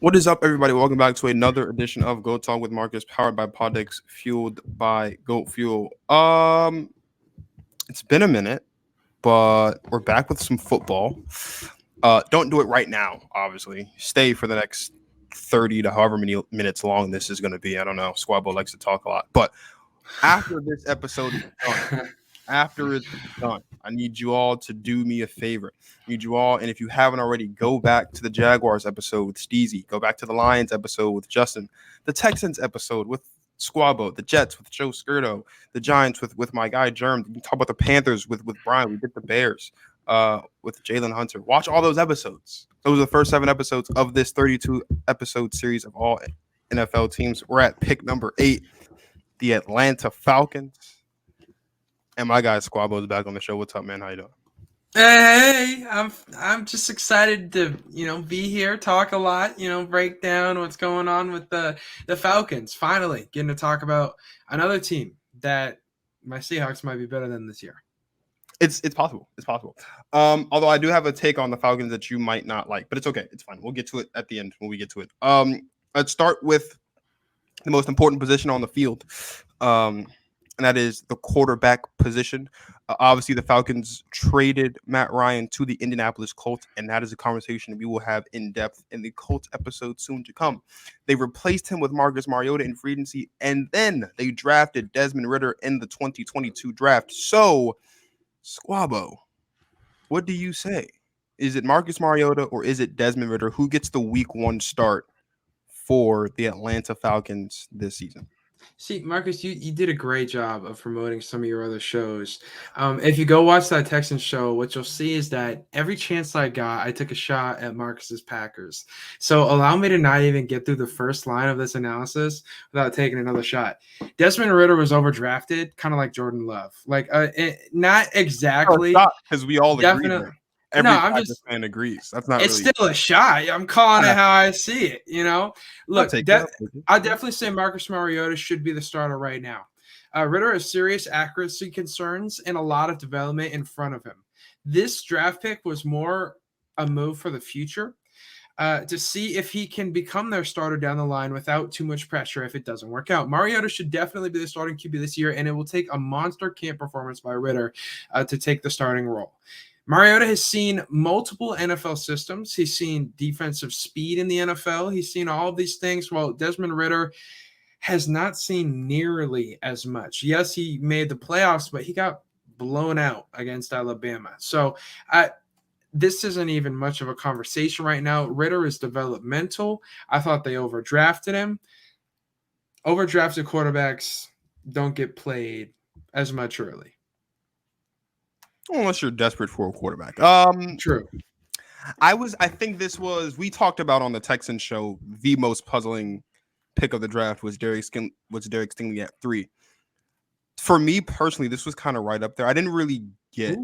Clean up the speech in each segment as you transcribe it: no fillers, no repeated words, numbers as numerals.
What is up, everybody? Welcome back to another edition of Go Talk with Marcus, powered by Podix, fueled by Goat Fuel. It's been a minute, but we're back with some football. Don't do it right now, obviously. Stay for the next 30 to however many minutes long this is going to be. I don't know. Squabo likes to talk a lot, but after this episode is done, after it's done, I need you all to do me a favor. I need you all, and if you haven't already, go back to the Jaguars episode with Steezy. Go back to the Lions episode with Justin, the Texans episode with Squabo, the Jets with Joe Skirdo, the Giants with my guy Germ. We talk about the Panthers with Brian. We did the Bears with Jalen Hunter. Watch all those episodes. Those are the first 7 episodes of this 32 episode series of all NFL teams. We're at pick number 8, the Atlanta Falcons. And my guy Squabo is back on the show. What's up, man? How you doing? Hey, I'm just excited to be here, talk a lot, break down what's going on with the Falcons. Finally, getting to talk about another team that my Seahawks might be better than this year. It's possible. It's possible. Although I do have a take on the Falcons that you might not like, but it's okay. It's fine. We'll get to it at the end when we get to it. Let's start with the most important position on the field. And that is the quarterback position. Obviously, the Falcons traded Matt Ryan to the Indianapolis Colts, and that is a conversation we will have in depth in the Colts episode soon to come. They replaced him with Marcus Mariota in free agency, and then they drafted Desmond Ridder in the 2022 draft. So, Squabo, what do you say? Is it Marcus Mariota or is it Desmond Ridder? Who gets the week 1 start for the Atlanta Falcons this season? See, Marcus, you did a great job of promoting some of your other shows. If you go watch that Texans show, what you'll see is that every chance I got, I took a shot at Marcus's Packers. So allow me to not even get through the first line of this analysis without taking another shot. Desmond Ridder was overdrafted, kind of like Jordan Love. Not exactly. Because we all agree. Every fan agrees. That's not. It's really... still a shot. I'm calling it how I see it. Look, I definitely say Marcus Mariota should be the starter right now. Ridder has serious accuracy concerns and a lot of development in front of him. This draft pick was more a move for the future to see if he can become their starter down the line without too much pressure if it doesn't work out. Mariota should definitely be the starting QB this year, and it will take a monster camp performance by Ridder to take the starting role. Mariota has seen multiple NFL systems. He's seen defensive speed in the NFL. He's seen all of these things. While Desmond Ridder has not seen nearly as much. Yes, he made the playoffs, but he got blown out against Alabama. So this isn't even much of a conversation right now. Ridder is developmental. I thought they overdrafted him. Overdrafted quarterbacks don't get played as much early. Unless you're desperate for a quarterback. True. I think this was, we talked about on the Texans show, the most puzzling pick of the draft was Derek Stingley at 3. For me personally, this was kind of right up there. I didn't really get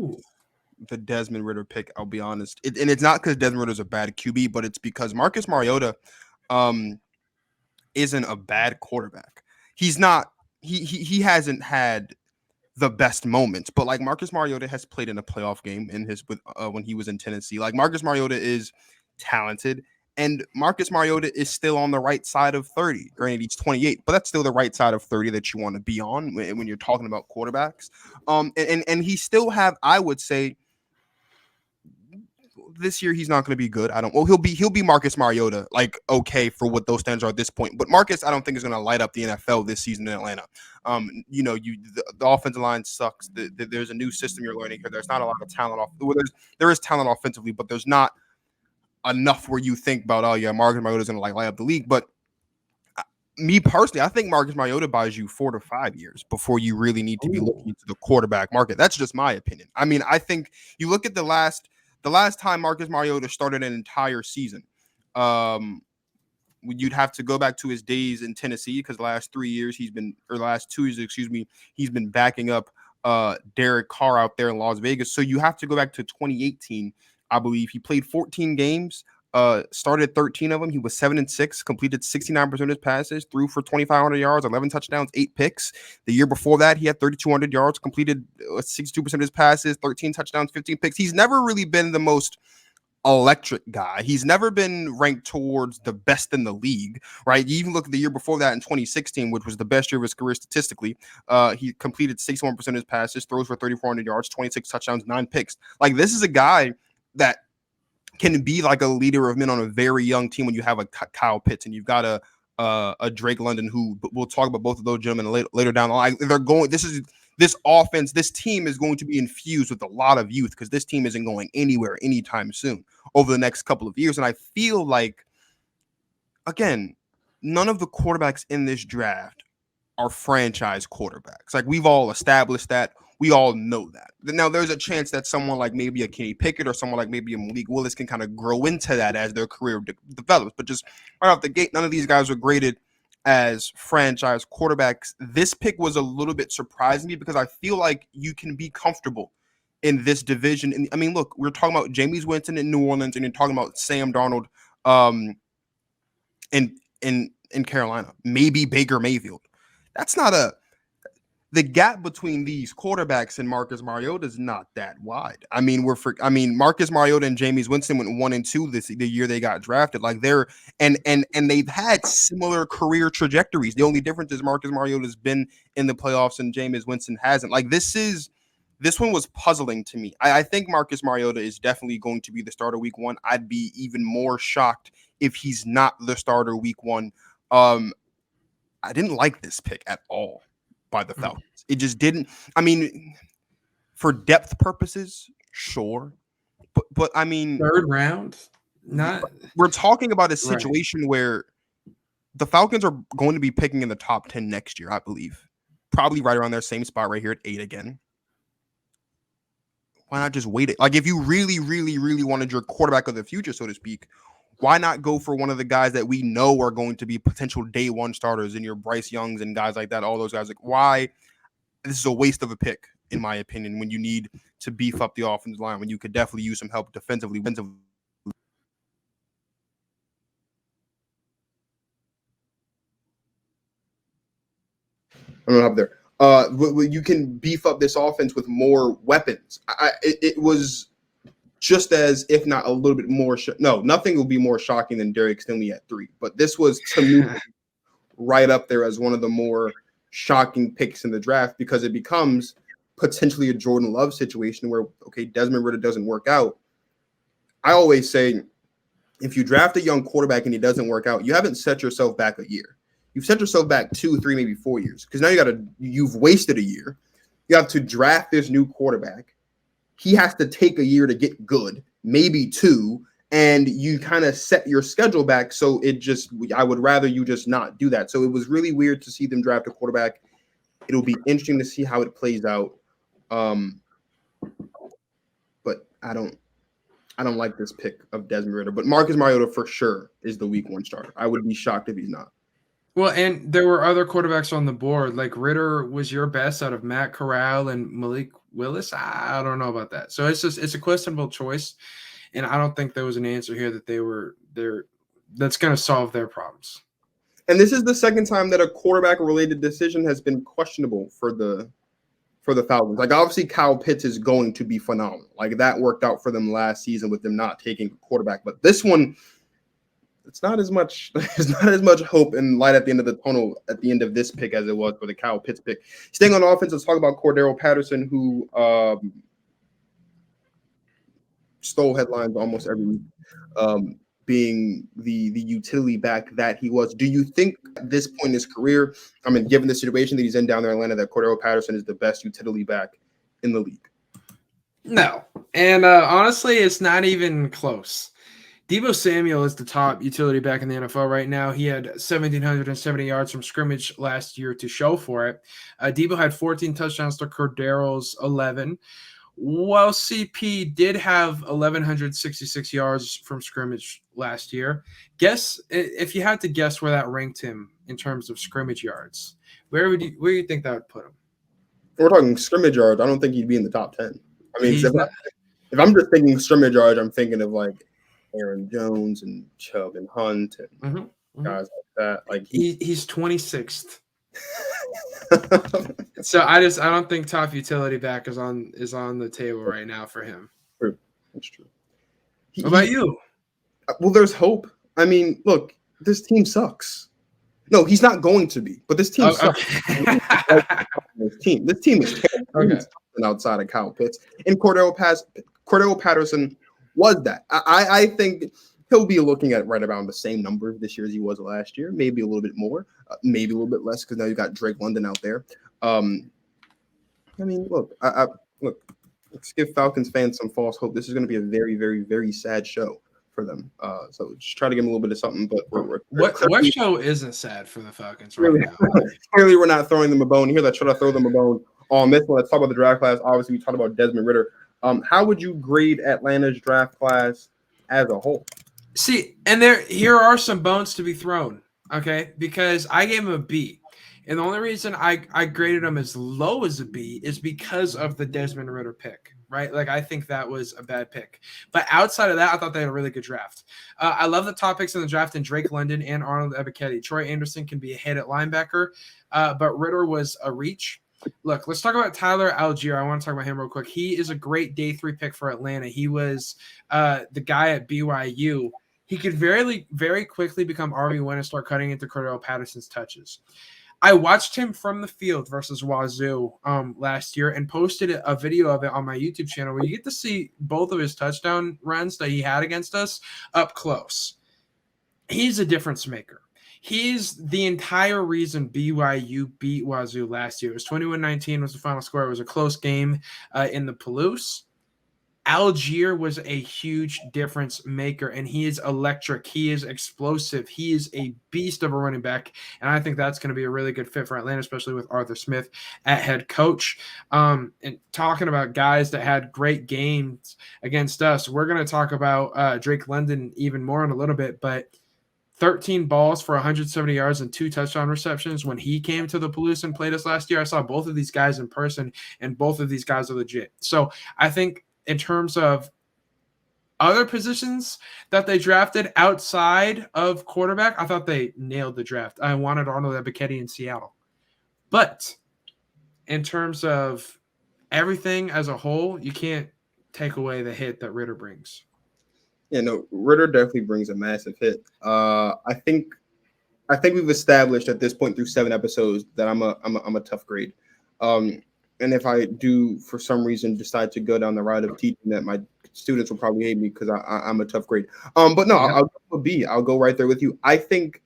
the Desmond Ridder pick, I'll be honest. And it's not because Desmond Ridder's a bad QB, but it's because Marcus Mariota isn't a bad quarterback. He's not, he hasn't had the best moments, but like Marcus Mariota has played in a playoff game in his when he was in Tennessee. Like Marcus Mariota is talented, and Marcus Mariota is still on the right side of 30. Granted, he's 28, but that's still the right side of 30 that you want to be on when you're talking about quarterbacks. And he still have, I would say, this year he's not going to be good. He'll be Marcus Mariota, like okay for what those standards are at this point. But Marcus, I don't think is going to light up the NFL this season in Atlanta. The offensive line sucks. There's a new system you're learning here. There's not a lot of talent there is talent offensively, but there's not enough where you think about, oh yeah, Marcus Mariota is going to like light up the league. But me personally, I think Marcus Mariota buys you 4 to 5 years before you really need to be looking into the quarterback market. That's just my opinion. I mean, I think you look at the last time Marcus Mariota started an entire season, you'd have to go back to his days in Tennessee because the last 2 years he's been backing up Derek Carr out there in Las Vegas. So you have to go back to 2018, I believe. He played 14 games, started 13 of them. He was 7-6, completed 69% of his passes, threw for 2,500 yards, 11 touchdowns, 8 picks. The year before that, he had 3,200 yards, completed 62% of his passes, 13 touchdowns, 15 picks. He's never really been the most electric guy. He's never been ranked towards the best in the league, right? You even look at the year before that in 2016, which was the best year of his career statistically. He completed 61% of his passes, throws for 3,400 yards, 26 touchdowns, 9 picks. Like, this is a guy that can be like a leader of men on a very young team when you have a Kyle Pitts and you've got a Drake London, who we'll talk about both of those gentlemen later down the line. They're going. This offense, this team is going to be infused with a lot of youth because this team isn't going anywhere anytime soon over the next couple of years. And I feel like, again, none of the quarterbacks in this draft are franchise quarterbacks. Like, we've all established that. We all know that. Now, there's a chance that someone like maybe a Kenny Pickett or someone like maybe a Malik Willis can kind of grow into that as their career develops. But just right off the gate, none of these guys were graded as franchise quarterbacks. This pick was a little bit surprising me because I feel like you can be comfortable in this division. And I mean, look, we're talking about Jameis Winston in New Orleans, and you're talking about Sam Darnold in Carolina, maybe Baker Mayfield. That's not the gap between these quarterbacks and Marcus Mariota is not that wide. I mean, Marcus Mariota and Jameis Winston went 1-2 the year they got drafted. Like, they're and they've had similar career trajectories. The only difference is Marcus Mariota's been in the playoffs and Jameis Winston hasn't. Like, this one was puzzling to me. I think Marcus Mariota is definitely going to be the starter week 1. I'd be even more shocked if he's not the starter week 1. I didn't like this pick at all by the Falcons. It just didn't. I mean, for depth purposes, sure, but I mean, third round. Not. We're talking about a situation where the Falcons are going to be picking in the top 10 next year, I believe, probably right around their same spot right here at 8 again. Why not just wait it? Like, if you really, really, really wanted your quarterback of the future, so to speak, why not go for one of the guys that we know are going to be potential day one starters in your Bryce Youngs and guys like that, all those guys? Like, why? This is a waste of a pick, in my opinion, when you need to beef up the offensive line, when you could definitely use some help defensively. I don't have there. You can beef up this offense with more weapons. It was just as, if not a little bit more. Nothing will be more shocking than Derek Stingley at 3. But this was, to me, right up there as one of the more shocking picks in the draft, because it becomes potentially a Jordan Love situation where, okay, Desmond Ridder doesn't work out. I always say, if you draft a young quarterback and he doesn't work out, you haven't set yourself back a year. You've set yourself back 2, 3, maybe 4 years, because now you've wasted a year. You have to draft this new quarterback. He has to take a year to get good, maybe 2, and you kind of set your schedule back. So I would rather you just not do that. So it was really weird to see them draft a quarterback. It'll be interesting to see how it plays out. But I don't like this pick of Desmond Ridder. But Marcus Mariota for sure is the week 1 starter. I would be shocked if he's not. Well, and there were other quarterbacks on the board. Like, Ridder was your best out of Matt Corral and Malik Willis. I don't know about that. So it's a questionable choice, and I don't think there was an answer here that that's going to solve their problems. And this is the second time that a quarterback-related decision has been questionable for the Falcons. Like, obviously, Kyle Pitts is going to be phenomenal. Like, that worked out for them last season with them not taking a quarterback. But this one, it's not as much. There's not as much hope and light at the end of the tunnel at the end of this pick as it was for the Kyle Pitts pick. Staying on offense, let's talk about Cordaro Patterson, who stole headlines almost every week, being the utility back that he was. Do you think at this point in his career, I mean, given the situation that he's in down there in Atlanta, that Cordaro Patterson is the best utility back in the league? No. And honestly, it's not even close. Deebo Samuel is the top utility back in the NFL right now. He had 1,770 yards from scrimmage last year to show for it. Deebo had 14 touchdowns to Cordaro's 11. While CP did have 1,166 yards from scrimmage last year, guess if you had to guess where that ranked him in terms of scrimmage yards, where do you think that would put him? We're talking scrimmage yards. I don't think he'd be in the top 10. I mean, if I'm just thinking scrimmage yards, I'm thinking of like Aaron Jones and Chubb and Hunt and guys like that. Like he's 26th. So I don't think top utility back is on the table right now for him. True. That's true. What about you? Well, there's hope. I mean, look, this team sucks. No, he's not going to be, but this team sucks. Okay. This team is terrible. Okay. Outside of Kyle Pitts. And Cordaro Patterson was that. I think he'll be looking at right around the same number this year as he was last year, maybe a little bit more, maybe a little bit less because now you got Drake London out there. I mean, look, look, let's give Falcons fans some false hope. This is going to be a very, very, very sad show for them. So just try to give them a little bit of something. But what show isn't sad for the Falcons right now? Clearly, we're not throwing them a bone here. Let's try to throw them a bone on this one. Let's talk about the draft class. Obviously, we talked about Desmond Ridder. How would you grade Atlanta's draft class as a whole? See, and here are some bones to be thrown, okay? Because I gave him a B. And the only reason I graded him as low as a B is because of the Desmond Ridder pick, right? Like, I think that was a bad pick. But outside of that, I thought they had a really good draft. I love the top picks in the draft in Drake London and Arnold Ebiketie. Troy Anderson can be a hit at linebacker, but Ridder was a reach. Look, let's talk about Tyler Algiere. I want to talk about him real quick. He is a great day 3 pick for Atlanta. He was the guy at BYU. He could very quickly become RB1 and start cutting into Cordaro Patterson's touches. I watched him from the field versus Wazoo last year and posted a video of it on my YouTube channel where you get to see both of his touchdown runs that he had against us up close. He's a difference maker. He's the entire reason BYU beat Wazoo last year. It was 21-19 was the final score. It was a close game in the Palouse. Algiere was a huge difference maker, and he is electric. He is explosive. He is a beast of a running back, and I think that's going to be a really good fit for Atlanta, especially with Arthur Smith at head coach. And talking about guys that had great games against us, we're going to talk about Drake London even more in a little bit, but 13 balls for 170 yards and 2 touchdown receptions when he came to the Palouse and played us last year. I saw both of these guys in person, and both of these guys are legit. So I think in terms of other positions that they drafted outside of quarterback, I thought they nailed the draft. I wanted Arnold Ebiketie in Seattle. But in terms of everything as a whole, you can't take away the hit that Ridder brings. Yeah, no, Ridder definitely brings a massive hit. I think we've established at this point through 7 episodes that I'm a tough grade. And if I do, for some reason, decide to go down the route of teaching that, my students will probably hate me because I'm a tough grade. But no, yeah. I'll go a B. I'll go right there with you. I think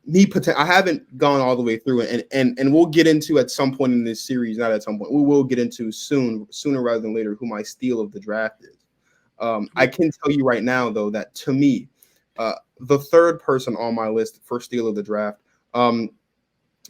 I haven't gone all the way through it, and we'll get into at some point in this series, not at some point, we will get into sooner rather than later, who my steal of the draft is. I can tell you right now, though, that to me, the third person on my list for steal of the draft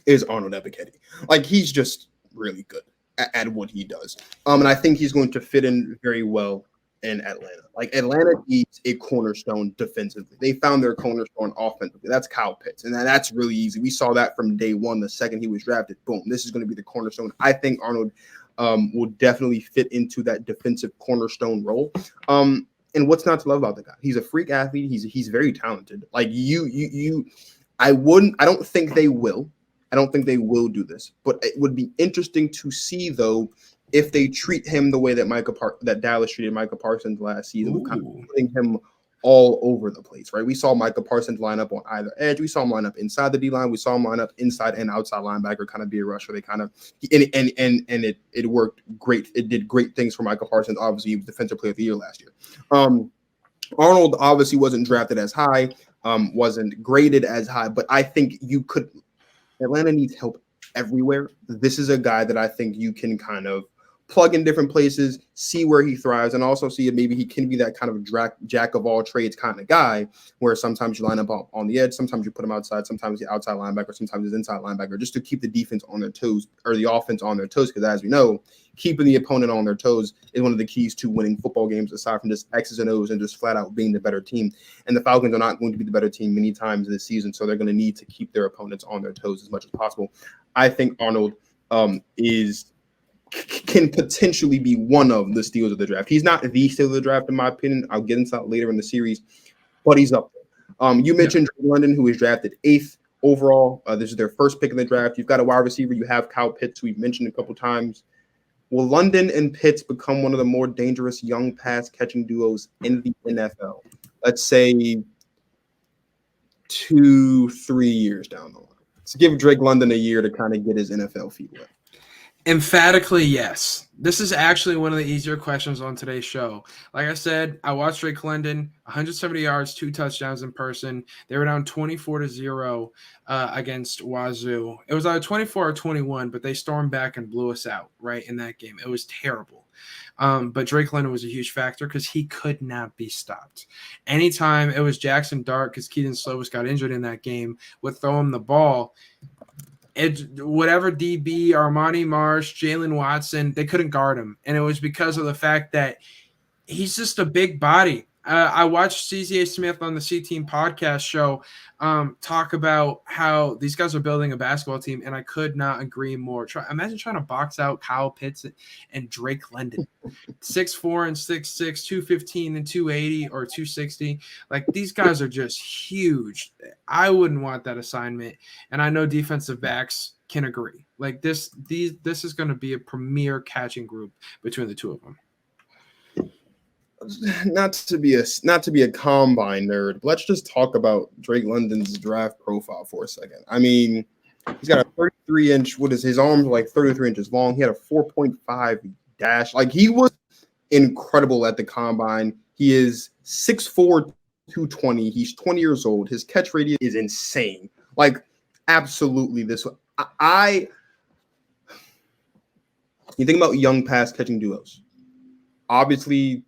is Arnold Ebiketie. Like, he's just really good at what he does. And I think he's going to fit in very well in Atlanta. Like, Atlanta needs a cornerstone defensively. They found their cornerstone offensively. That's Kyle Pitts. And that's really easy. We saw that from day one, the second he was drafted. Boom, this is going to be the cornerstone. I think Arnold will definitely fit into that defensive cornerstone role. And what's not to love about the guy? He's a freak athlete. He's very talented. Like, I don't think they will. I don't think they will do this, but it would be interesting to see, though, if they treat him the way that Dallas treated Micah Parsons last season, kind of putting him all over the place, right? We saw Micah Parsons line up on either edge. We saw him line up inside the D-line. We saw him line up inside and outside linebacker, kind of be a rusher. They kind of it worked great. It did great things for Micah Parsons. Obviously, he was Defensive Player of the Year last year. Arnold obviously wasn't drafted as high, wasn't graded as high, but I think you could. Atlanta needs help everywhere. This is a guy that I think you can kind of plug in different places, see where he thrives, and also see if maybe he can be that kind of jack of all trades kind of guy where sometimes you line up on the edge, sometimes you put him outside, sometimes the outside linebacker, sometimes the inside linebacker, just to keep the defense on their toes or the offense on their toes. Because as we know, keeping the opponent on their toes is one of the keys to winning football games, aside from just X's and O's and just flat out being the better team. And the Falcons are not going to be the better team many times this season, so they're going to need to keep their opponents on their toes as much as possible. I think Arnold can potentially be one of the steals of the draft. He's not the steal of the draft, in my opinion. I'll get into that later in the series, but he's up there. You mentioned London, who was drafted 8th overall. This is their first pick in the draft. You've got a wide receiver. You have Kyle Pitts, who we've mentioned a couple times. will London and Pitts become one of the more dangerous young pass catching duos in the NFL? Let's say 2-3 years down the line. Let's give Drake London a year to kind of get his NFL feet wet. Emphatically, yes. This is actually one of the easier questions on today's show. Like I said, I watched Drake London, 170 yards, 2 touchdowns in person. They were down 24-0 against Wazoo. It was either 24 or 21, but they stormed back and blew us out right in that game. It was terrible. But Drake London was a huge factor because he could not be stopped. Anytime it was Jackson Dart, because Keaton Slovis got injured in that game, would throw him the ball. Whatever DB, Armani Marsh, Jalen Watson, they couldn't guard him. And it was because of the fact that he's just a big body. I watched CZA Smith on the C-Team podcast show talk about how these guys are building a basketball team, and I could not agree more. Imagine trying to box out Kyle Pitts and Drake London. 6'4" and 6'6", 215 and 280 or 260. Like, these guys are just huge. I wouldn't want that assignment, and I know defensive backs can agree. Like, this is going to be a premier catching group between the two of them. Not to be a combine nerd, but let's just talk about Drake London's draft profile for a second. I mean, he's got a 33-inch. What is his arms like? 33 inches long. He had a 4.5 dash. Like, he was incredible at the combine. He is 6'4", 220. He's 20 years old. His catch radius is insane. Like, absolutely. You think about young pass catching duos. Obviously,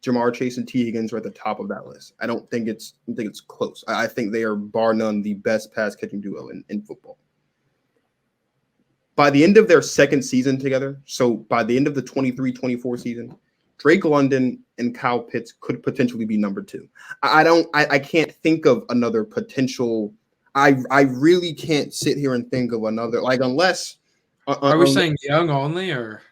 Jamar Chase and T. Higgins are at the top of that list. I think it's close. I think they are, bar none, the best pass catching duo in football. By the end of their second season together, so by the end of the 23-24 season, Drake London and Kyle Pitts could potentially be number 2. I can't think of another potential. I really can't sit here and think of another, like, unless. Are we saying young only or?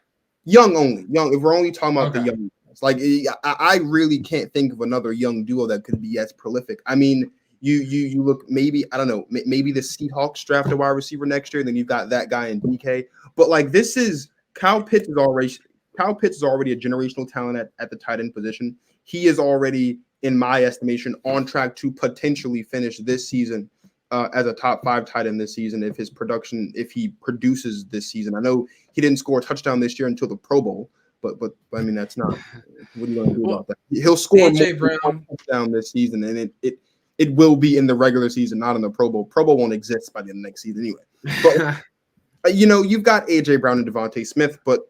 Young only. Young. If we're only talking about the young. Like, I really can't think of another young duo that could be as prolific. I mean, you look, maybe, I don't know, maybe the Seahawks draft a wide receiver next year, and then you've got that guy in DK. But, like, Kyle Pitts is already a generational talent at the tight end position. He is already, in my estimation, on track to potentially finish this season as a top 5 tight end this season if he produces this season. I know he didn't score a touchdown this year until the Pro Bowl. But I mean, that's not. What are you going to do about that? He'll score more touchdown this season, and it will be in the regular season, not in the Pro Bowl. Pro Bowl won't exist by the end of next season anyway. But you've got AJ Brown and Devontae Smith, but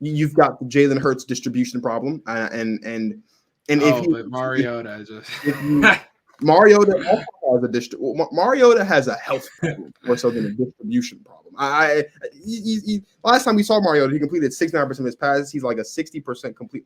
you've got the Jalen Hurts distribution problem, and but Mariota Mariota also has Mariota has a health problem more so than a distribution problem. Last time we saw Mariota, he completed 69% of his passes. He's like a 60% complete.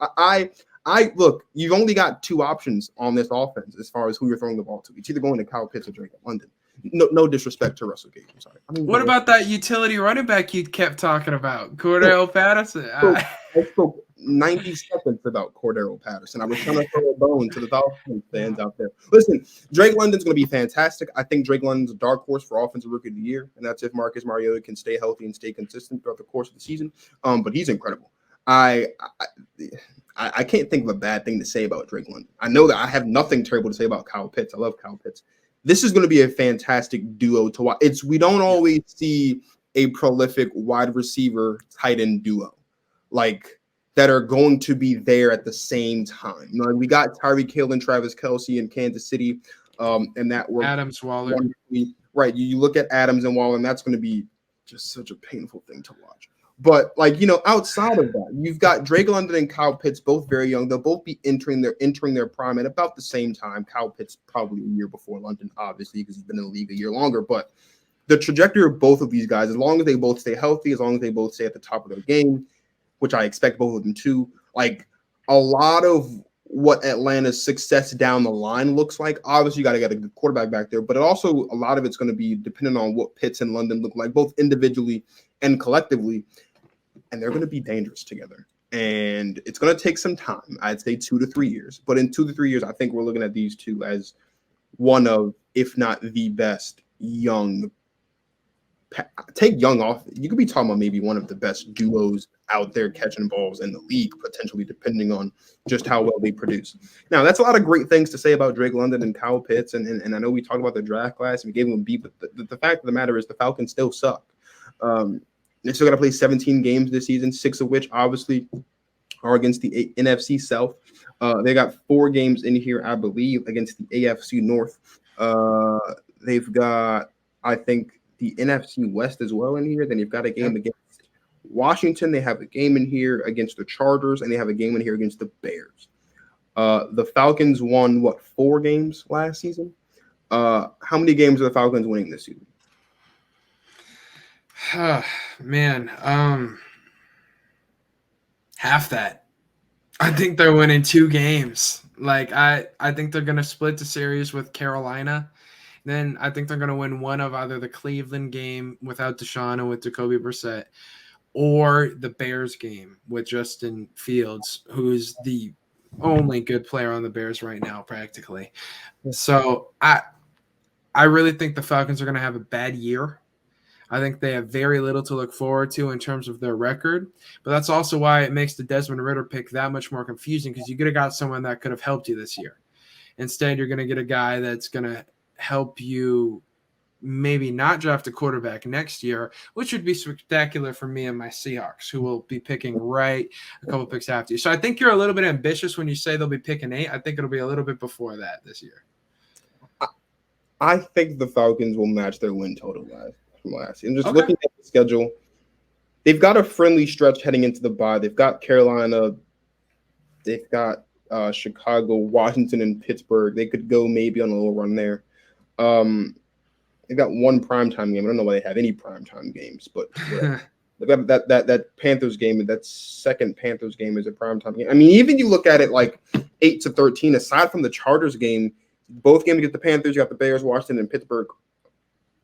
Look, you've only got 2 options on this offense as far as who you're throwing the ball to. It's either going to Kyle Pitts or Drake London. No disrespect to Russell Gage. I'm sorry. What about that utility running back you kept talking about, Cordaro Patterson? I spoke 90 seconds about Cordaro Patterson. I was trying to throw a bone to the Falcons fans out there. Listen, Drake London's going to be fantastic. I think Drake London's a dark horse for Offensive Rookie of the Year, and that's if Marcus Mariota can stay healthy and stay consistent throughout the course of the season. But he's incredible. I can't think of a bad thing to say about Drake London. I know that I have nothing terrible to say about Kyle Pitts. I love Kyle Pitts. This is going to be a fantastic duo to watch. We don't always see a prolific wide receiver tight end duo like that are going to be there at the same time. We got Tyreek Hill and Travis Kelce in Kansas City, and that worked. Adams, Waller. Right. You look at Adams and Waller, and that's going to be just such a painful thing to watch. But, outside of that, you've got Drake London and Kyle Pitts, both very young. They'll both be entering their prime at about the same time. Kyle Pitts probably a year before London, obviously, because he's been in the league a year longer. But the trajectory of both of these guys, as long as they both stay healthy, as long as they both stay at the top of their game, which I expect both of them to, like, a lot of what Atlanta's success down the line looks like. Obviously, you got to get a good quarterback back there, but also a lot of it's going to be dependent on what Pitts and London look like, both individually and collectively. And they're going to be dangerous together. And it's going to take some time. I'd say 2 to 3 years. But in 2 to 3 years, I think we're looking at these two as one of, if not the best, young take Young off. You could be talking about maybe one of the best duos out there catching balls in the league, potentially, depending on just how well they produce. Now, that's a lot of great things to say about Drake London and Kyle Pitts, and I know we talked about the draft class and we gave them a beat, but the fact of the matter is the Falcons still suck. They still got to play 17 games this season, 6 of which obviously are against the NFC South. They got 4 games in here, I believe, against the AFC North. They've got, I think, the NFC West as well in here. Then you've got a game against Washington. They have a game in here against the Chargers, and they have a game in here against the Bears. The Falcons won, 4 games last season? How many games are the Falcons winning this season? Man, half that. I think they're winning 2 games. Like I think they're gonna split the series with Carolina. Then I think they're gonna win one of either the Cleveland game without Deshaun and with Jacoby Brissett, or the Bears game with Justin Fields, who is the only good player on the Bears right now, practically. So I really think the Falcons are gonna have a bad year. I think they have very little to look forward to in terms of their record, but that's also why it makes the Desmond Ridder pick that much more confusing, because you could have got someone that could have helped you this year. Instead, you're going to get a guy that's going to help you maybe not draft a quarterback next year, which would be spectacular for me and my Seahawks, who will be picking right a couple picks after you. So I think you're a little bit ambitious when you say they'll be picking 8. I think it'll be a little bit before that this year. I think the Falcons will match their win total last year. And just looking at the schedule, they've got a friendly stretch heading into the bye. They've got Carolina, they've got Chicago, Washington, and Pittsburgh. They could go maybe on a little run there. They've got 1 primetime game. I don't know why they have any primetime games, but they've got that Panthers game. That second Panthers game is a primetime game. I mean, even you look at it like 8-13. Aside from the Chargers game, both games against the Panthers, you got the Bears, Washington, and Pittsburgh.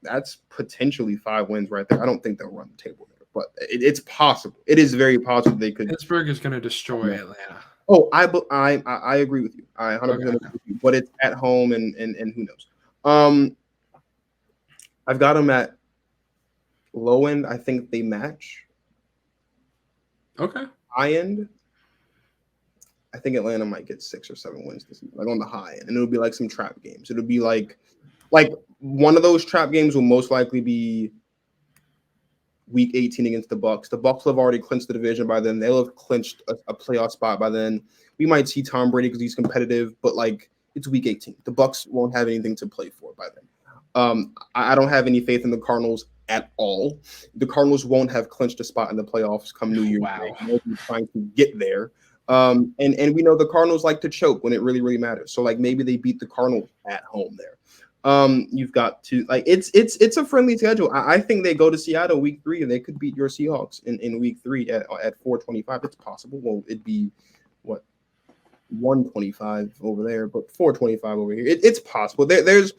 That's potentially 5 wins right there. I don't think they'll run the table there, but it's possible. It is very possible they could. Pittsburgh is going to destroy Atlanta. Oh, I agree with you. I 100% agree with you. But it's at home, and who knows? I've got them at low end. I think they match. Okay. High end, I think Atlanta might get 6 or 7 wins this season, like on the high end, and it'll be like some trap games. It'll be like one of those trap games will most likely be Week 18 against the Bucs. The Bucs will have already clinched the division by then. They'll have clinched a playoff spot by then. We might see Tom Brady because he's competitive, but like it's Week 18. The Bucs won't have anything to play for by then. I don't have any faith in the Cardinals at all. The Cardinals won't have clinched a spot in the playoffs come New Year's Day. They'll be trying to get there. And we know the Cardinals like to choke when it really, really matters. So like maybe they beat the Cardinals at home there. You've got to like it's a friendly schedule. I think they go to Seattle Week 3 and they could beat your Seahawks in Week 3 at 425. It's possible. Well, it'd be 125 over there, but 425 over here. It's possible. There's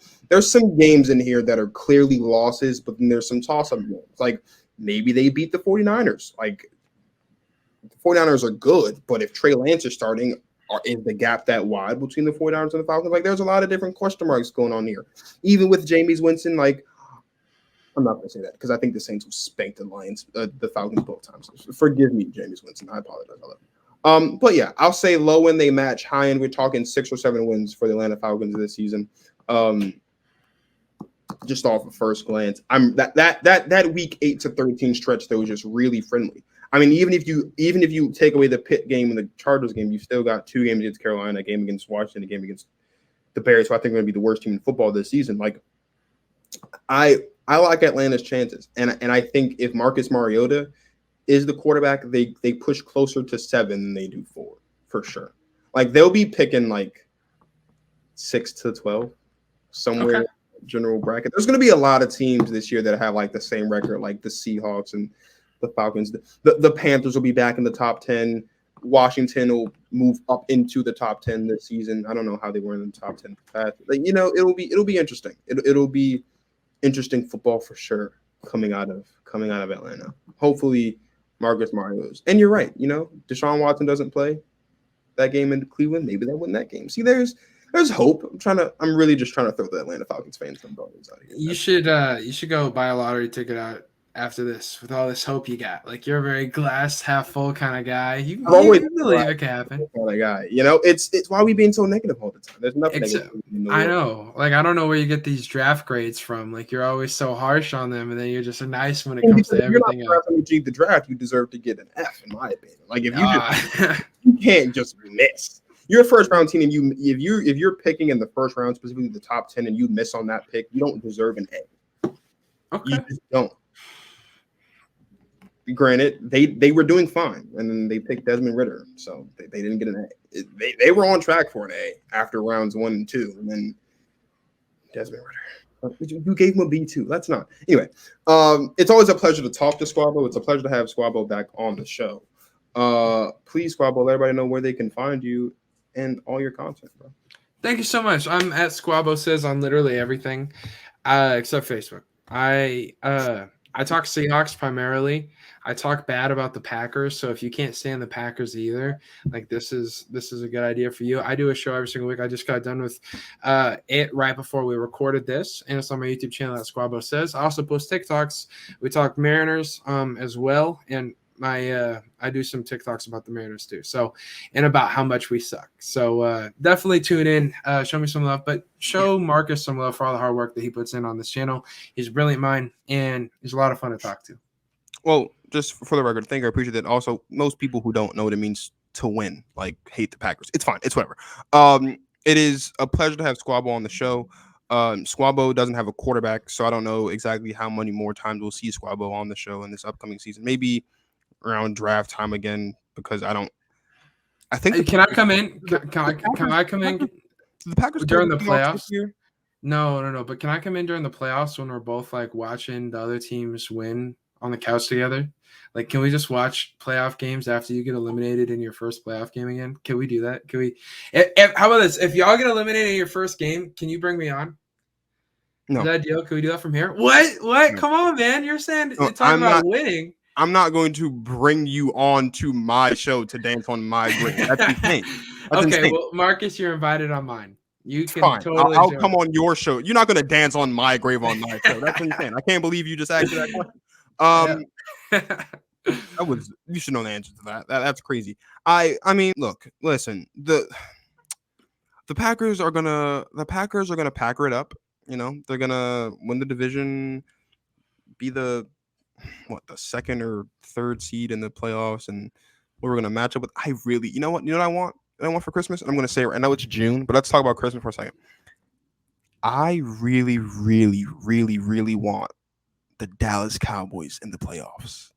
some games in here that are clearly losses, but then there's some toss-up games. Like maybe they beat the 49ers. Like the 49ers are good, but if Trey Lance is starting, is the gap that wide between the 49ers and the Falcons? Like there's a lot of different question marks going on here. Even with Jameis Winston, like I'm not going to say that because I think the Saints will spank the Lions, the Falcons both times. So forgive me, Jameis Winston. I apologize. I love you. But yeah, I'll say low end they match, high end we're talking 6 or 7 wins for the Atlanta Falcons this season. Just off of first glance, that Week 8-13 stretch though is just really friendly. I mean, even if you take away the Pitt game and the Chargers game, you still got 2 games against Carolina, a game against Washington, a game against the Bears, who I think are going to be the worst team in football this season. Like, I like Atlanta's chances, and I think if Marcus Mariota is the quarterback, they push closer to 7 than they do 4 for sure. Like they'll be picking like 6-12 somewhere. Okay. General bracket. There's going to be a lot of teams this year that have like the same record, like the Seahawks and the Falcons. The Panthers will be back in the top 10. Washington will move up into the top 10 this season. I don't know how they were in the top 10 past. Like, it'll be interesting. It'll be interesting football for sure coming out of Atlanta. Hopefully Marcus Mariota's. And you're right, Deshaun Watson doesn't play that game in Cleveland. Maybe they win that game. See, there's there's hope. I'm really just trying to throw the Atlanta Falcons fans some dollars out here. You should go buy a lottery ticket out after this with all this hope you got. Like, you're a very glass half full kind of guy. You believe it can happen. Kind of guy. It's why we being so negative all the time. There's nothing negative in the world. I know. Like, I don't know where you get these draft grades from. Like, you're always so harsh on them, and then you're just nice when it comes to everything else. If you achieve the draft, you deserve to get an F, in my opinion. Like, if you can't just miss. You're a first round team, and if you're picking in the first round, specifically the top 10, and you miss on that pick, you don't deserve an A. Okay. You just don't. Granted, they were doing fine, and then they picked Desmond Ridder, so they didn't get an A. They were on track for an A after rounds 1 and 2, and then Desmond Ridder. You gave him a B too. That's not. Anyway, it's always a pleasure to talk to Sqaubo. It's a pleasure to have Sqaubo back on the show. Please, Sqaubo, let everybody know where they can find you and all your content, bro. Thank you so much. I'm at Squabo Says on literally everything, except Facebook. I talk Seahawks primarily. I talk bad about the Packers. So if you can't stand the Packers either, like this is a good idea for you. I do a show every single week. I just got done with it right before we recorded this, and it's on my YouTube channel at Squabo Says. I also post TikToks. We talk Mariners as well, and I do some TikToks about the Mariners too. So, and about how much we suck. So definitely tune in, show me some love, but show Marcus some love for all the hard work that he puts in on this channel. He's a brilliant mind, and he's a lot of fun to talk to. Well, just for the record, I appreciate that. Also, most people who don't know what it means to win, like hate the Packers. It's fine. It's whatever. It is a pleasure to have Sqaubo on the show. Sqaubo doesn't have a quarterback, so I don't know exactly how many more times we'll see Sqaubo on the show in this upcoming season. Maybe around draft time again, because I think. Can I come in? Can I come in? The Packers during the playoffs? No. But can I come in during the playoffs when we're both like watching the other teams win on the couch together? Like, can we just watch playoff games after you get eliminated in your first playoff game again? Can we do that? Can we? How about this? If y'all get eliminated in your first game, can you bring me on? No. Is that a deal? Can we do that from here? What? No. Come on, man. You're saying you're talking about winning. I'm not going to bring you on to my show to dance on my grave. That's insane. That's insane. Well, Marcus, you're invited on mine. You can fine. Totally I'll come on your show. You're not going to dance on my grave on my show. That's insane. I can't believe you just asked that question. You should know the answer to that. That's crazy. I mean, look, listen. The Packers are gonna packer it up. You know, they're gonna win the division, be the second or third seed in the playoffs, and we're gonna match up with. I really, you know what I want? I want for Christmas. And I'm gonna say, I know it's June, but let's talk about Christmas for a second. I really, really, really, really want the Dallas Cowboys in the playoffs.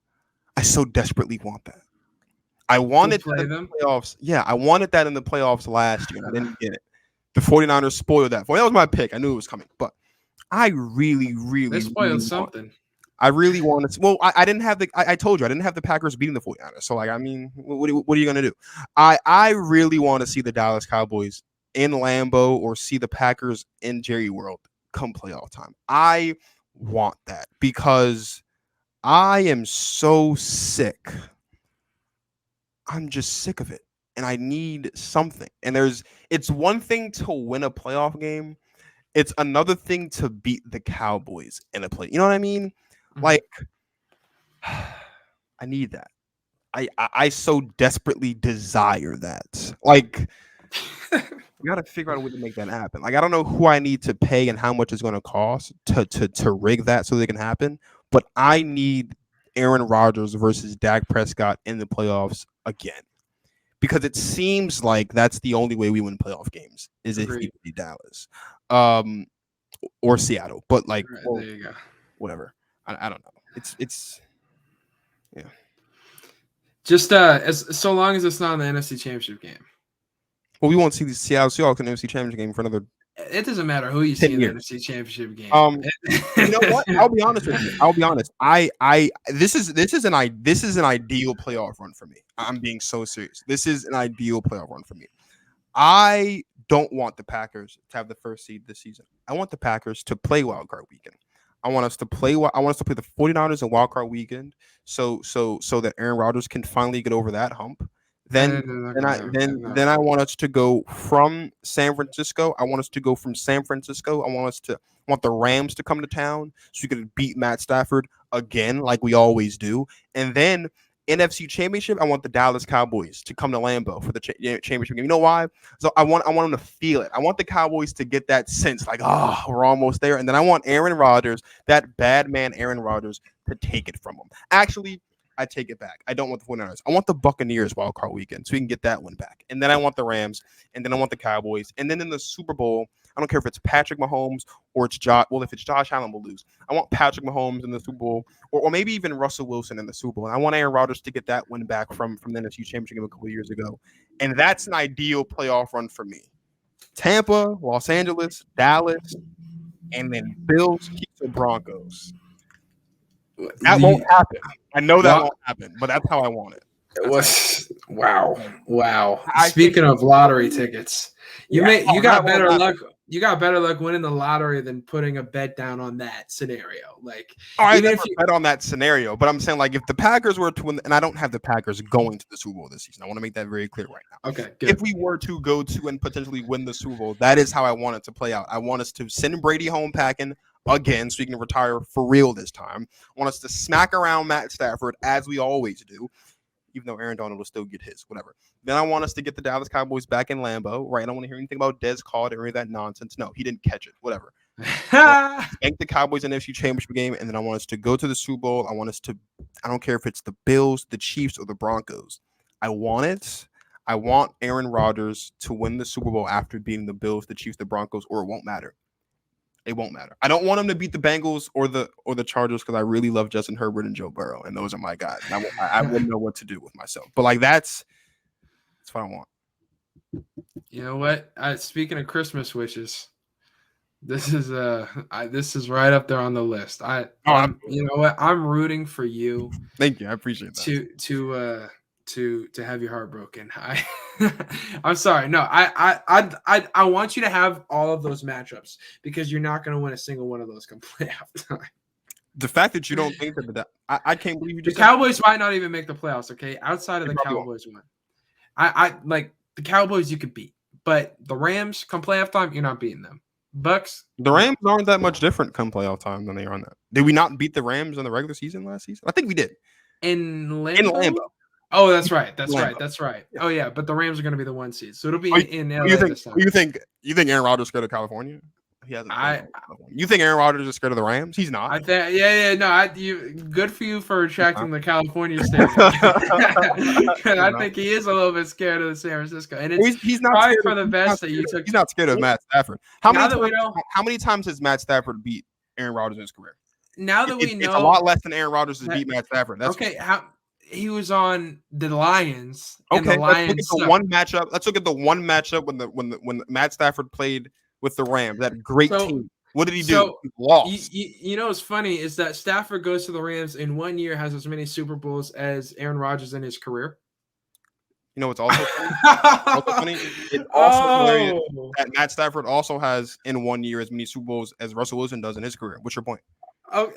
I so desperately want that. I wanted that in the playoffs. Yeah, I wanted that in the playoffs last year. I didn't get it. The 49ers spoiled that. That was my pick. I knew it was coming, but I really, really, they spoiled really something. I really wanted to. Well, I didn't have I told you I didn't have the Packers beating the 49ers. So, like, I mean, what are you going to do? I really want to see the Dallas Cowboys in Lambeau or see the Packers in Jerry World come playoff time. I want that because I am so sick. I'm just sick of it. And I need something. And it's one thing to win a playoff game. It's another thing to beat the Cowboys in a play. You know what I mean? Like, I need that. I so desperately desire that. Like, we got to figure out a way to make that happen. Like, I don't know who I need to pay and how much it's going to cost to rig that so that it can happen. But I need Aaron Rodgers versus Dak Prescott in the playoffs again. Because it seems like that's the only way we win playoff games is if we beat Dallas or Seattle. But like, right, well, there you go. Whatever. I don't know. It's yeah. Just as so long as it's not in the NFC Championship game. Well, we won't see the Seattle Seahawks in the NFC Championship game for another. It doesn't matter who you see in the NFC Championship game. You know what? I'll be honest with you. This is an ideal playoff run for me. I'm being so serious. This is an ideal playoff run for me. I don't want the Packers to have the first seed this season. I want the Packers to play wild card weekend. I want us to play the 49ers in wild card weekend so that Aaron Rodgers can finally get over that hump. Then I want us to go from San Francisco. I want the Rams to come to town so we could beat Matt Stafford again, like we always do. And then NFC Championship, I want the Dallas Cowboys to come to Lambeau for the championship game. You know why? So I want them to feel it. I want the Cowboys to get that sense, like, oh, we're almost there. And then I want Aaron Rodgers, that bad man Aaron Rodgers, to take it from him. Actually, I take it back. I don't want the 49ers. I want the Buccaneers wild card weekend so we can get that one back. And then I want the Rams, and then I want the Cowboys. And then in the Super Bowl, I don't care if it's Patrick Mahomes or it's Josh. Well, if it's Josh Allen, we'll lose. I want Patrick Mahomes in the Super Bowl, or maybe even Russell Wilson in the Super Bowl. And I want Aaron Rodgers to get that win back from the NFC Championship game a couple of years ago. And that's an ideal playoff run for me. Tampa, Los Angeles, Dallas, and then Bills, Chiefs, or Broncos. That won't happen. I know that won't happen, but that's how I want it. Wow. Speaking of lottery tickets, you got better luck. You got better luck winning the lottery than putting a bet down on that scenario. Like, I never bet on that scenario, but I'm saying, like, if the Packers were to win, and I don't have the Packers going to the Super Bowl this season. I want to make that very clear right now. Okay, good. If we were to go to and potentially win the Super Bowl, that is how I want it to play out. I want us to send Brady home packing again so he can retire for real this time. I want us to smack around Matt Stafford as we always do, even though Aaron Donald will still get his, whatever. Then I want us to get the Dallas Cowboys back in Lambeau, right? I don't want to hear anything about Des Call or any of that nonsense. No, he didn't catch it, whatever. Thank the Cowboys in the NFC Championship game, and then I want us to go to the Super Bowl. I don't care if it's the Bills, the Chiefs, or the Broncos. I want it. I want Aaron Rodgers to win the Super Bowl after beating the Bills, the Chiefs, the Broncos, or it won't matter. It won't matter. I don't want him to beat the Bengals or the Chargers because I really love Justin Herbert and Joe Burrow, and those are my guys. I wouldn't know what to do with myself. But like that's what I want. You know what? Speaking of Christmas wishes, this is right up there on the list. You know what? I'm rooting for you. Thank you. I appreciate that. To have your heart broken. I'm sorry. No, I want you to have all of those matchups because you're not going to win a single one of those come playoff time. The fact that you don't think that I can't believe you just the Cowboys might not even make the playoffs. Okay, outside of the Cowboys one, I like the Cowboys you could beat, but the Rams come playoff time you're not beating them. Bucks. The Rams aren't that much different come playoff time than they are on that. Did we not beat the Rams in the regular season last season? I think we did. In Lambeau. Oh, that's right. Yeah. Oh, yeah. But the Rams are going to be the 1 seed, so it'll be in LA this time. You think Aaron Rodgers is scared of California? He hasn't. You think Aaron Rodgers is scared of the Rams? He's not. Good for you for attracting the California state. I think he is a little bit scared of the San Francisco, and he's not probably for the best that you took. He's not scared of Matt Stafford. How many times has Matt Stafford beat Aaron Rodgers in his career? Now that we know, it's a lot less than Aaron Rodgers has beat Matt Stafford. That's okay. He was on the Lions. Okay, the Lions let's look at the one matchup. Let's look at the one matchup when Matt Stafford played with the Rams. That great team. What did he do? He lost. You know what's funny is that Stafford goes to the Rams in 1 year, has as many Super Bowls as Aaron Rodgers in his career. You know what's also funny? It's also hilarious that Matt Stafford also has in 1 year as many Super Bowls as Russell Wilson does in his career. What's your point? Oh,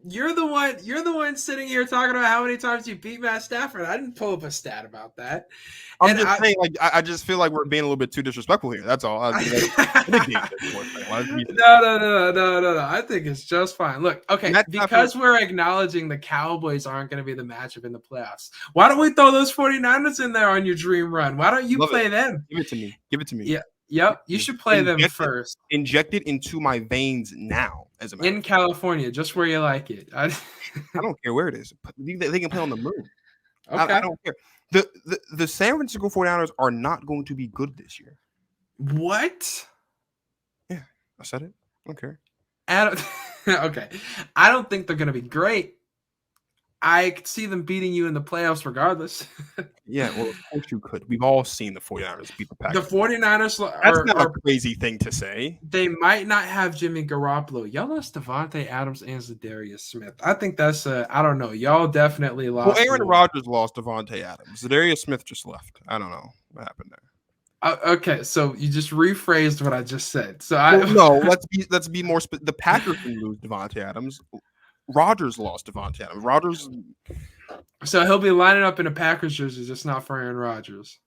you're the one sitting here talking about how many times you beat Matt Stafford. I didn't pull up a stat about that. I'm just saying, like, I just feel like we're being a little bit too disrespectful here. That's all. No. I think it's just fine. Look, okay, because we're acknowledging the Cowboys aren't going to be the matchup in the playoffs. Why don't we throw those 49ers in there on your dream run? Why don't you play them? Give it to me. Yeah. Yep, you should play them first. Inject it into my veins now, as a matter in California, just where you like it. I don't care where it is. They can play on the moon. Okay. I don't care. The San Francisco 49ers are not going to be good this year. What? Yeah, I said it. I don't care. Okay. I don't think they're going to be great. I could see them beating you in the playoffs regardless. Yeah, well, of course you could. We've all seen the 49ers beat the Packers. The 49ers That's not a crazy thing to say. They might not have Jimmy Garoppolo. Y'all lost Devontae Adams and Zadarius Smith. I think that's I don't know. Y'all definitely lost. Well, Aaron Rodgers lost Devontae Adams. Zadarius Smith just left. I don't know what happened there. Okay, so you just rephrased what I just said. So no, let's be more. The Packers can lose Devontae Adams. Rodgers lost Davante Adams. Rodgers. So he'll be lining up in a Packers jersey, just not for Aaron Rodgers.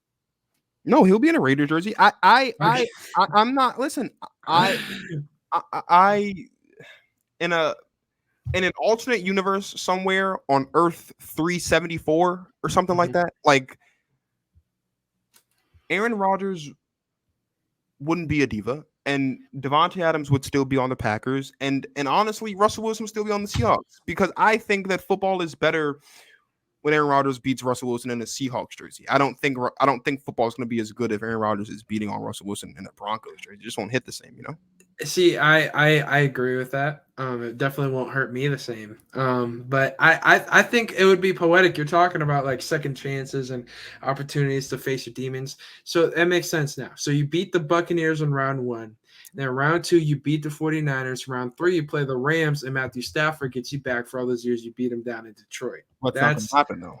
No, he'll be in a Raiders jersey. I'm not. Listen, I in an alternate universe somewhere on Earth 374 or something like that. Like Aaron Rodgers wouldn't be a diva, and Davante Adams would still be on the Packers, and honestly, Russell Wilson would still be on the Seahawks, because I think that football is better when Aaron Rodgers beats Russell Wilson in a Seahawks jersey. I don't think football is going to be as good if Aaron Rodgers is beating on Russell Wilson in a Broncos jersey. It just won't hit the same, you know? See, I agree with that. It definitely won't hurt me the same. But I think it would be poetic. You're talking about like second chances and opportunities to face your demons. So that makes sense now. So you beat the Buccaneers in round 1. Then round 2, you beat the 49ers. Round 3, you play the Rams, and Matthew Stafford gets you back for all those years you beat him down in Detroit. That's not going to happen, though.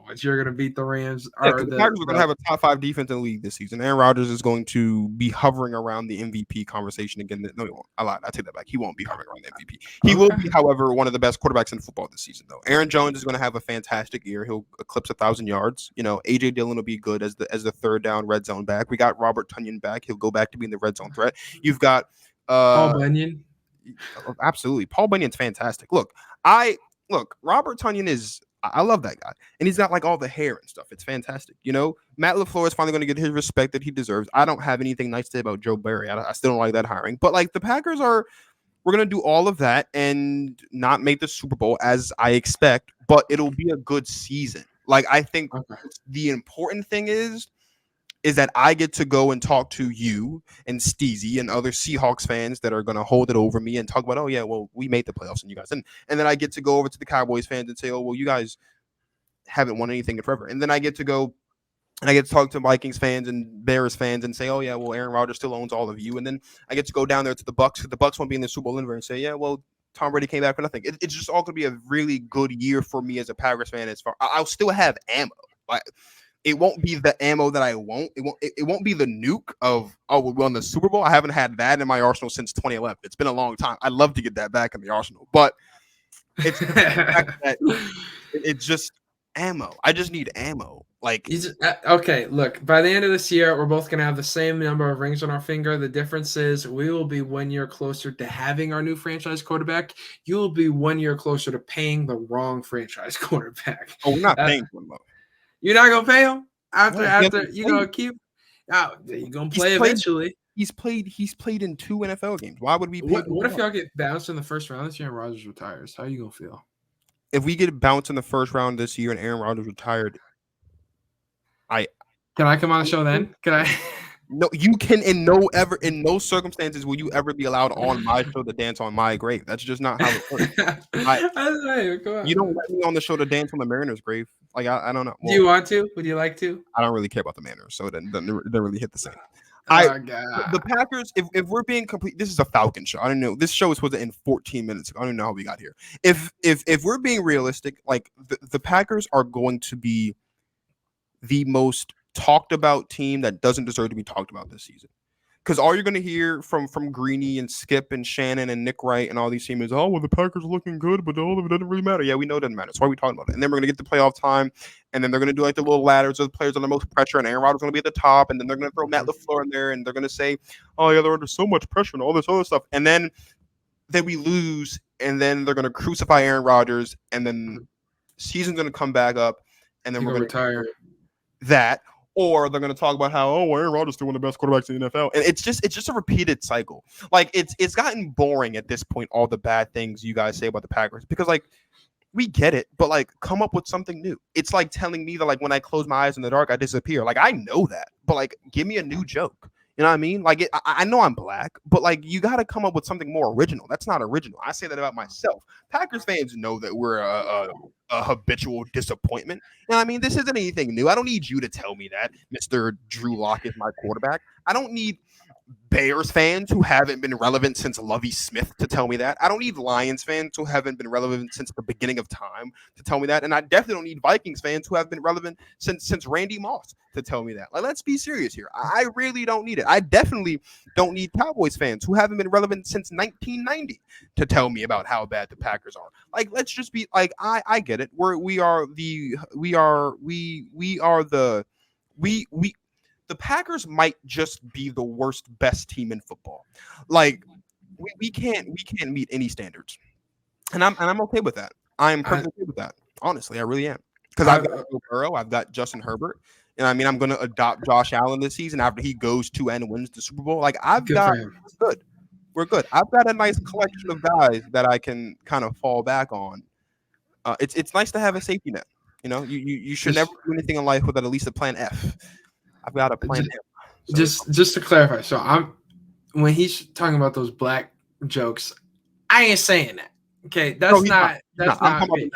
But you're gonna beat the Rams. Yeah, the Packers are gonna have a top 5 defense in the league this season. Aaron Rodgers is going to be hovering around the MVP conversation again. No, he won't. I lied. I take that back. He won't be hovering around the MVP. He will be, however, one of the best quarterbacks in football this season, though. Aaron Jones is going to have a fantastic year. He'll eclipse 1,000 yards. You know, AJ Dillon will be good as the third down red zone back. We got Robert Tonyan back. He'll go back to being the red zone threat. You've got Paul Bunyan. Absolutely, Paul Bunyan's fantastic. Look, Robert Tonyan I love that guy. And he's got like all the hair and stuff. It's fantastic. You know, Matt LaFleur is finally going to get his respect that he deserves. I don't have anything nice to say about Joe Barry. I still don't like that hiring. But like the Packers we're going to do all of that and not make the Super Bowl as I expect, but it'll be a good season. Like I think the important thing is that I get to go and talk to you and Steezy and other Seahawks fans that are going to hold it over me and talk about, oh, yeah, well, we made the playoffs and you guys. And then I get to go over to the Cowboys fans and say, oh, well, you guys haven't won anything in forever. And then I get to go and I get to talk to Vikings fans and Bears fans and say, oh, yeah, well, Aaron Rodgers still owns all of you. And then I get to go down there to the Bucks. The Bucks won't be in the Super Bowl and say, yeah, well, Tom Brady came back for nothing. It's just all going to be a really good year for me as a Packers fan. I'll still have ammo. Like, it won't be the ammo that I want. It won't be the nuke of, oh, we won the Super Bowl. I haven't had that in my arsenal since 2011. It's been a long time. I'd love to get that back in the arsenal, but it's the fact that it's just ammo. I just need ammo. Like, okay, look, by the end of this year, we're both going to have the same number of rings on our finger. The difference is we will be 1 year closer to having our new franchise quarterback. You will be 1 year closer to paying the wrong franchise quarterback. Oh, we're not paying for him, though. You're not gonna pay him after you gonna keep. You're gonna play eventually. He's played in 2 NFL games. Why would we? What if y'all get bounced in the first round this year and Rodgers retires? How are you gonna feel? If we get bounced in the first round this year and Aaron Rodgers retired, can I come on the show then? Can I? No, you can. In no circumstances will you ever be allowed on my show to dance on my grave. That's just not how it works. You don't let me on the show to dance on the Mariners' grave. Like I don't know. Well, do you want to? Would you like to? I don't really care about the Mariners, so it doesn't really hit the same. God. The Packers, if we're being complete, this is a Falcon show. I don't know. This show is supposed to end 14 minutes ago. I don't know how we got here. If we're being realistic, like the Packers are going to be the most talked about team that doesn't deserve to be talked about this season. Because all you're going to hear from Greeny and Skip and Shannon and Nick Wright and all these teams is, oh, well, the Packers are looking good, but all of it doesn't really matter. Yeah, we know it doesn't matter. That's why we're talking about it. And then we're going to get the playoff time, and then they're going to do like the little ladders of the players under most pressure, and Aaron Rodgers is going to be at the top, and then they're going to throw Matt LaFleur in there, and they're going to say, oh, yeah, they're under so much pressure and all this other stuff. And then we lose, and then they're going to crucify Aaron Rodgers, and then season's going to come back up, and then we're going to retire that. Or they're going to talk about how, oh, Aaron Rodgers is still one of the best quarterbacks in the NFL. And it's just a repeated cycle. Like, it's gotten boring at this point, all the bad things you guys say about the Packers. Because, like, we get it, but, like, come up with something new. It's like telling me that, like, when I close my eyes in the dark, I disappear. Like, I know that. But, like, give me a new joke. You know what I mean? Like, I know I'm black, but, like, you got to come up with something more original. That's not original. I say that about myself. Packers fans know that we're a habitual disappointment. You know what I mean? This isn't anything new. I don't need you to tell me that Mr. Drew Lock is my quarterback. I don't need Bears fans who haven't been relevant since Lovie Smith to tell me that. I don't need Lions fans who haven't been relevant since the beginning of time to tell me that. And I definitely don't need Vikings fans who have been relevant since Randy Moss to tell me that. Like, let's be serious here. I really don't need it. I definitely don't need Cowboys fans who haven't been relevant since 1990 to tell me about how bad the Packers are. Like, let's just be like, I get it. The Packers might just be the worst, best team in football. Like, we can't meet any standards, and I'm okay with that. I'm perfectly okay with that. Honestly, I really am, because I've got Joe Burrow, I've got Justin Herbert, and I mean, I'm going to adopt Josh Allen this season after he goes to and wins the Super Bowl. Like, we're good. I've got a nice collection of guys that I can kind of fall back on. It's nice to have a safety net. You know, you should never do anything in life without at least a plan F. I've got a plan. Just to clarify, so when he's talking about those black jokes, I ain't saying that. Okay, that's not me.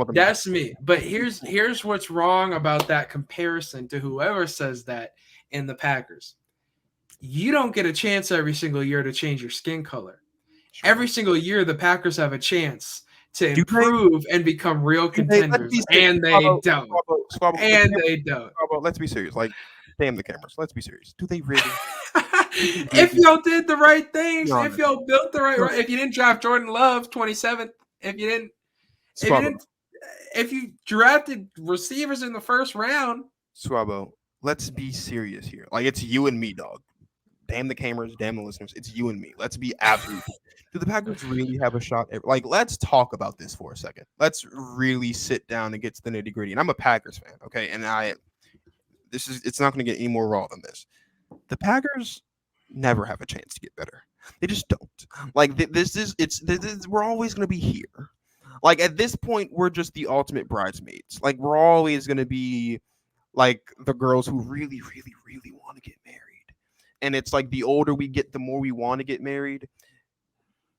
That's me. But here's what's wrong about that comparison to whoever says that in the Packers. You don't get a chance every single year to change your skin color. Sure. Every single year, the Packers have a chance to improve and become real contenders, and they don't. They don't. Let's be serious. Like, damn the cameras. Let's be serious. Do they really? If y'all did the right things, if y'all built the right, if you didn't draft Jordan Love 27th, if you drafted receivers in the first round, Sqaubo, let's be serious here. Like, it's you and me, dog. Damn the cameras, damn the listeners. It's you and me. Let's be absolute. Do the Packers really have a shot? Like, let's talk about this for a second. Let's really sit down and get to the nitty gritty. And I'm a Packers fan, okay? And it's not going to get any more raw than this. The Packers never have a chance to get better. They just don't. Like, we're always going to be here. Like, at this point, we're just the ultimate bridesmaids. Like, we're always going to be like the girls who really, really, really want to get married. And it's like the older we get, the more we want to get married.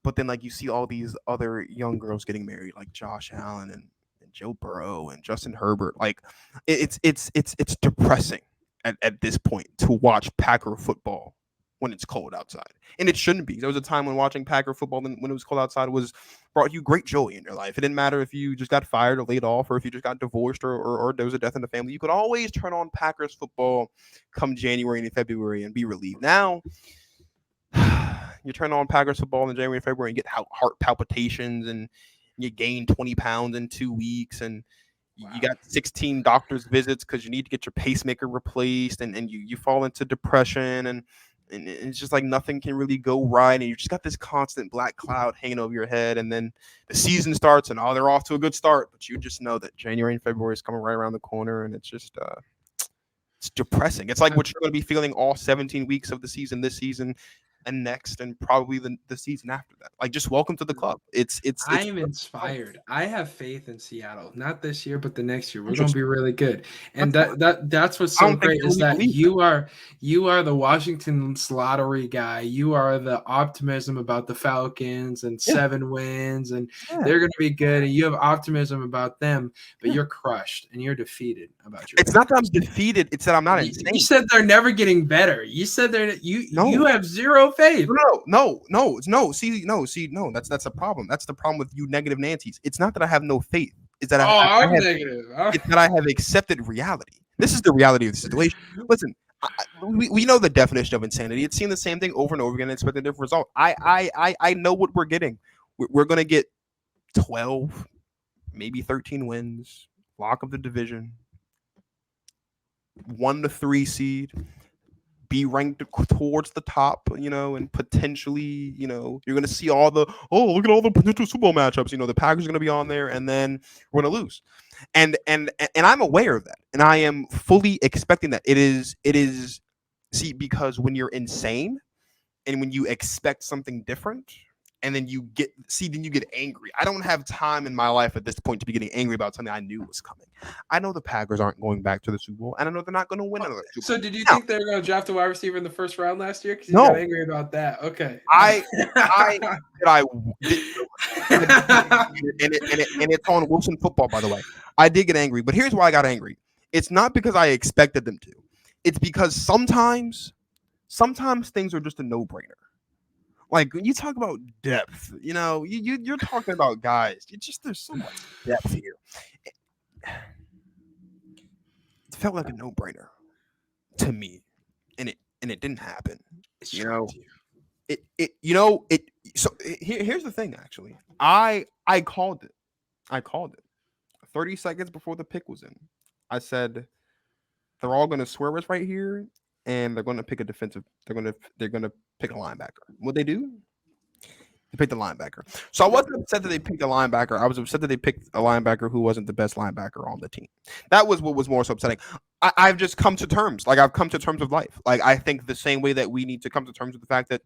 But then, like, you see all these other young girls getting married, like Josh Allen and Joe Burrow and Justin Herbert. Like, it's depressing at this point to watch Packer football when it's cold outside. And it shouldn't be. There was a time when watching Packer football when it was cold outside brought you great joy in your life. It didn't matter if you just got fired or laid off or if you just got divorced or there was a death in the family. You could always turn on Packers football come January and February and be relieved. Now, you turn on Packers football in January and February and get heart palpitations and you gain 20 pounds in 2 weeks and you got 16 doctor's visits because you need to get your pacemaker replaced and you fall into depression and it's just like nothing can really go right and you just got this constant black cloud hanging over your head and then the season starts and they're off to a good start, but you just know that January and February is coming right around the corner and it's just it's depressing. It's like what you're going to be feeling all 17 weeks of the season this season and next and probably the season after that. Like, just welcome to the club. It's I'm inspired. I have faith in Seattle. Not this year, but the next year. We're gonna be really good. And that's what's so great is that you are the Washington lottery guy. You are the optimism about the Falcons and 7 wins and they're gonna be good. And you have optimism about them, but you're crushed and you're defeated about your It's not that I'm defeated, it's that I'm not insane. You said they're never getting better. You said you have zero faith. No. That's a problem. That's the problem with you negative Nancy's. It's not that I have no faith. It's that I'm negative. It's that I have accepted reality. This is the reality of the situation. Listen, we know the definition of insanity. It's seeing the same thing over and over again and expecting a different result. I know what we're getting. We're going to get 12, maybe 13 wins, lock of the division, 1 to 3 seed. Be ranked towards the top, and potentially, you're going to see all look at all the potential Super Bowl matchups. The Packers are going to be on there, and then we're going to lose. And I'm aware of that, and I am fully expecting that. It is. See, because when you're insane, and when you expect something different, and then you get angry. I don't have time in my life at this point to be getting angry about something I knew was coming. I know the Packers aren't going back to the Super Bowl, and I know they're not going to win another Super Bowl. So did you think they were going to draft a wide receiver in the first round last year? Because you got angry about that. Okay. I did. And it's on Wilson Football, by the way. I did get angry, but here's why I got angry. It's not because I expected them to. It's because sometimes sometimes things are just a no-brainer. Like when you talk about depth, you're talking about guys. There's so much depth here. It felt like a no-brainer to me, and it didn't happen. So here's the thing. Actually, I called it. 30 seconds before the pick was in. I said they're all going to swear us right here, and they're going to pick a defensive. They're going to pick a linebacker. What they do? They picked a linebacker. So I wasn't upset that they picked a linebacker. I was upset that they picked a linebacker who wasn't the best linebacker on the team. That was what was more so upsetting. I've just come to terms. Like I've come to terms with life. Like I think the same way that we need to come to terms with the fact that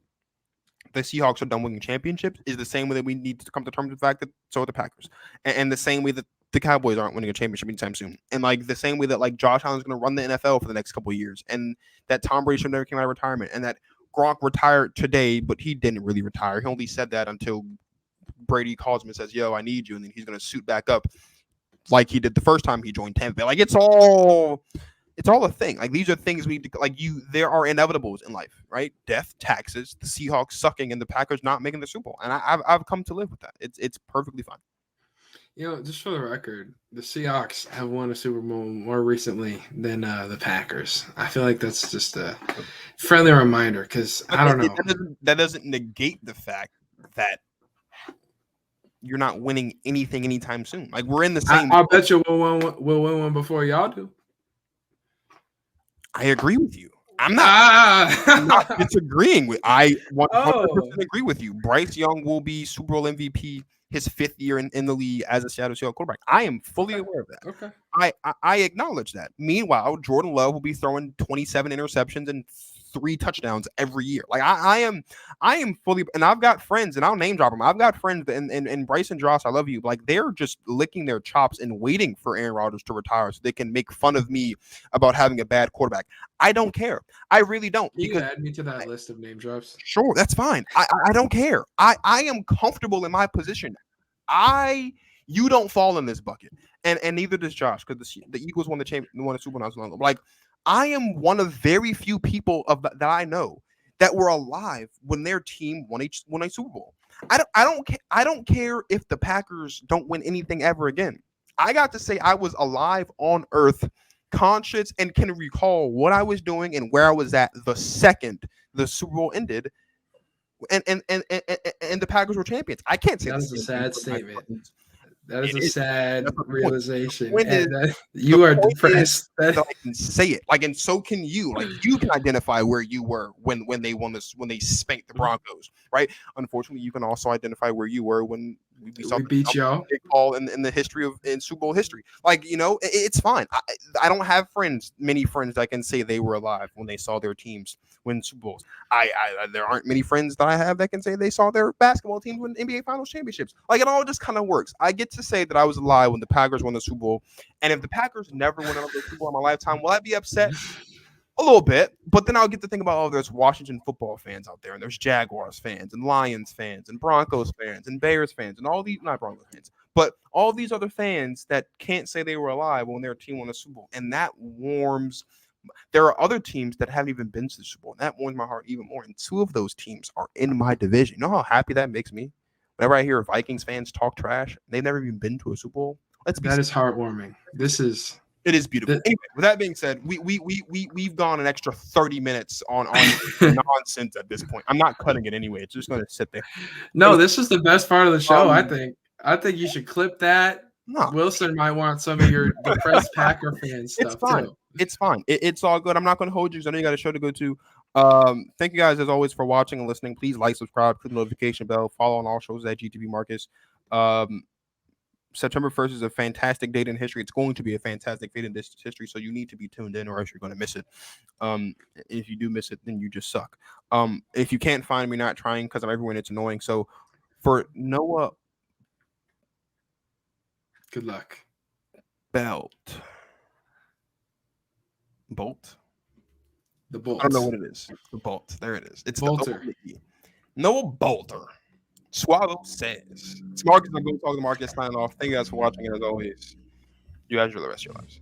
the Seahawks are done winning championships is the same way that we need to come to terms with the fact that so are the Packers. And the same way that the Cowboys aren't winning a championship anytime soon. And like the same way that like Josh Allen's going to run the NFL for the next couple of years. And that Tom Brady should never came out of retirement. And that Gronk retired today, but he didn't really retire. He only said that until Brady calls him and says, yo, I need you. And then he's going to suit back up like he did the first time he joined Tampa Bay. Like it's all a thing. Like these are things we need to, there are inevitables in life, right? Death, taxes, the Seahawks sucking, and the Packers not making the Super Bowl. And I've come to live with that. It's perfectly fine. Just for the record, the Seahawks have won a Super Bowl more recently than the Packers. I feel like that's just a friendly reminder because I don't know. That doesn't negate the fact that you're not winning anything anytime soon. Like we're in the same. I'll bet you we'll win one before y'all do. I agree with you. I'm not disagreeing with. I 100% agree with you. Bryce Young will be Super Bowl MVP his 5th year in the league as a Seattle Seahawks quarterback. I am fully aware of that. Okay. I acknowledge that. Meanwhile, Jordan Love will be throwing 27 interceptions and 3 touchdowns every year. Like I am fully, and I've got friends, and I'll name drop them. I've got friends, and Bryce and Josh, I love you. Like they're just licking their chops and waiting for Aaron Rodgers to retire so they can make fun of me about having a bad quarterback. I don't care. I really don't. You can add me to that list of name drops. Sure, that's fine. I don't care. I am comfortable in my position. You don't fall in this bucket, and neither does Josh, because the Eagles won the Super Bowl. Like I am one of very few people that I know that were alive when their team won a Super Bowl. I don't care if the Packers don't win anything ever again. I got to say I was alive on Earth, conscious, and can recall what I was doing and where I was at the second the Super Bowl ended, and the Packers were champions. I can't say that's a sad statement. That is a sad realization. You are depressed. I can say it. Like, and so can you. Like, you can identify where you were when they won this, when they spanked the Broncos, right? Unfortunately, you can also identify where you were when we beat y'all. Big call in the history in Super Bowl history. Like, it's fine. I don't have many friends that can say they were alive when they saw their teams win Super Bowls. There aren't many friends that I have that can say they saw their basketball teams win NBA Finals championships. Like, it all just kind of works. I get to say that I was alive when the Packers won the Super Bowl, and if the Packers never win another Super Bowl in my lifetime, will I be upset? A little bit, but then I'll get to think about, there's Washington football fans out there, and there's Jaguars fans, and Lions fans, and Broncos fans, and Bears fans, and all these, not Broncos fans, but all these other fans that can't say they were alive when their team won a Super Bowl, and that warms. There are other teams that haven't even been to the Super Bowl, and that warms my heart even more, and 2 of those teams are in my division. You know how happy that makes me? Whenever I hear Vikings fans talk trash, they've never even been to a Super Bowl. That is heartwarming. It is beautiful. Anyway, with that being said, we've gone an extra 30 minutes on nonsense at this point. I'm not cutting it anyway. It's just going to sit there. No, this is the best part of the show, I think. I think you should clip that. No. Wilson might want some of your depressed Packer fan stuff. It's fine. Too. It's fine. It's all good. I'm not going to hold you because I know you got a show to go to. Thank you guys as always for watching and listening. Please like, subscribe, click the notification bell, follow on all shows at GTV Marcus. September 1st is a fantastic date in history. It's going to be a fantastic date in this history, so you need to be tuned in or else you're going to miss it. If you do miss it, then you just suck. If you can't find me, not trying because I'm everywhere and it's annoying. So for Noah, good luck. Bolt. The Bolt. I don't know what it is. The Bolt. There it is. It's Boelter. Noah Boelter. Squabo Says. It's Marcus. I'm going to talk to Marcus signing off. Thank you guys for watching. And as always, you guys enjoy the rest of your lives.